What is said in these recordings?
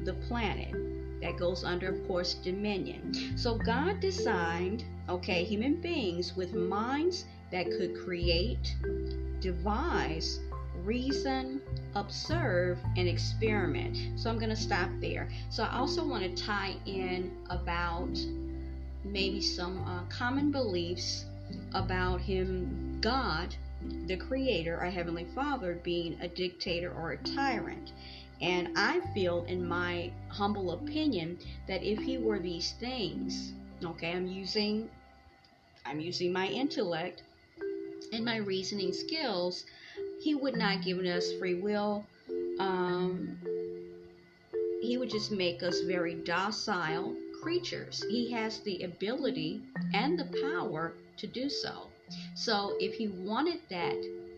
the planet that goes under, of course, dominion. So God designed, okay, human beings with minds that could create, devise, reason, observe, and experiment. So I'm going to stop there. So I also want to tie in about maybe some common beliefs about him, God, the creator, our heavenly father, being a dictator or a tyrant. And I feel, in my humble opinion, that if he were these things, okay, I'm using my intellect and my reasoning skills, he would not give us free will. He would just make us very docile creatures. He has the ability and the power to do so. So if he wanted that,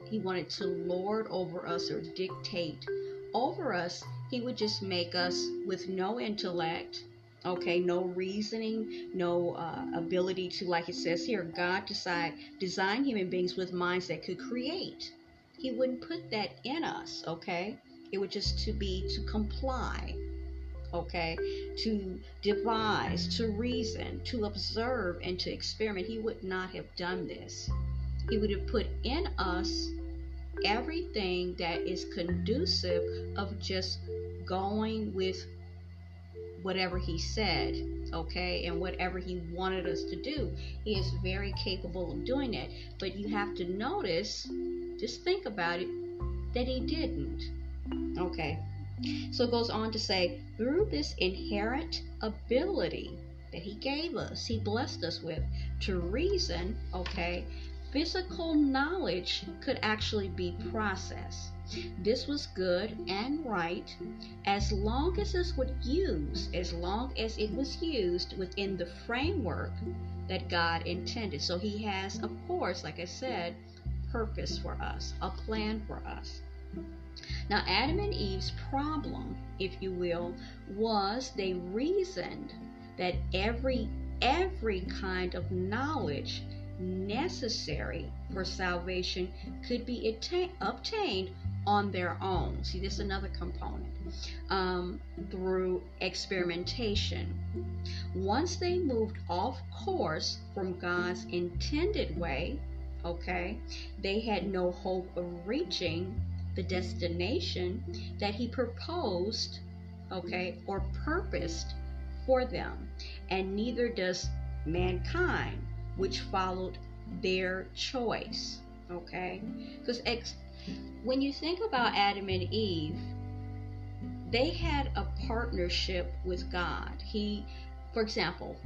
he wanted to lord over us or dictate over us, he would just make us with no intellect, okay, no reasoning, no ability to, like it says here, God designed human beings with minds that could create. He wouldn't put that in us, okay? It would just to comply, okay, to devise, to reason, to observe, and to experiment. He would not have done this. He would have put in us everything that is conducive of just going with whatever he said, okay, and whatever he wanted us to do. He is very capable of doing it. But you have to notice, just think about it, that he didn't. Okay. So it goes on to say, through this inherent ability that he gave us, he blessed us with, to reason, okay, physical knowledge could actually be processed. This was good and right as long as it was used within the framework that God intended. So he has, of course, like I said, purpose for us, a plan for us. Now, Adam and Eve's problem, if you will, was they reasoned that every kind of knowledge necessary for salvation could be obtained on their own. See, this is another component, through experimentation. Once they moved off course from God's intended way, okay, they had no hope of reaching the destination that he proposed, okay, or purposed for them. And neither does mankind, which followed their choice, okay? Because when you think about Adam and Eve, they had a partnership with God. For example,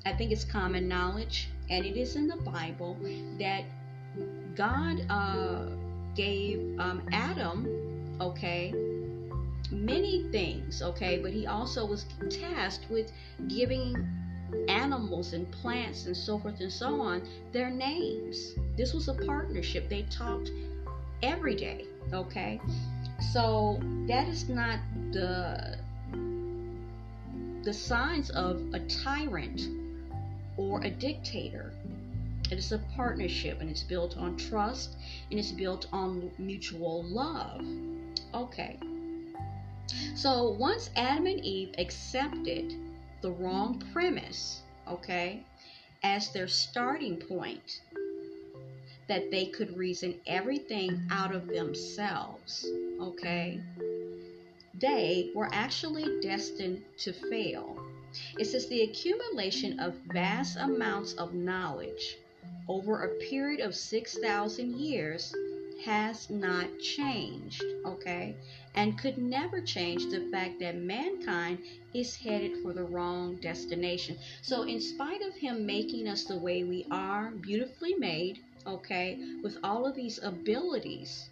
I think it's common knowledge, and it is in the Bible, that God gave Adam, okay, many things, okay, but he also was tasked with giving animals and plants and so forth and so on their names. This was a partnership. They talked every day, okay? So that is not the signs of a tyrant or a dictator. It is a partnership, and it's built on trust, and it's built on mutual love. Okay. So once Adam and Eve accepted the wrong premise, okay, as their starting point, that they could reason everything out of themselves, okay, they were actually destined to fail. It says the accumulation of vast amounts of knowledge over a period of 6,000 years has not changed, okay, and could never change the fact that mankind is headed for the wrong destination. So in spite of him making us the way we are, beautifully made, okay, with all of these abilities,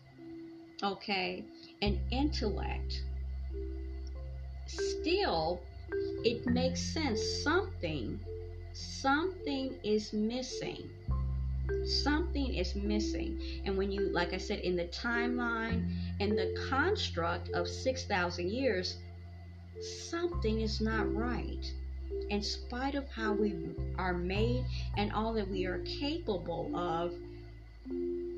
okay, and intellect, still it makes sense. Something is missing. Something is missing. And when you, like I said, in the timeline and the construct of 6,000 years, something is not right. In spite of how we are made and all that we are capable of,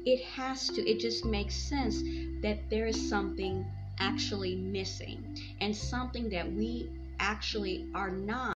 it just makes sense that there is something actually missing and something that we actually are not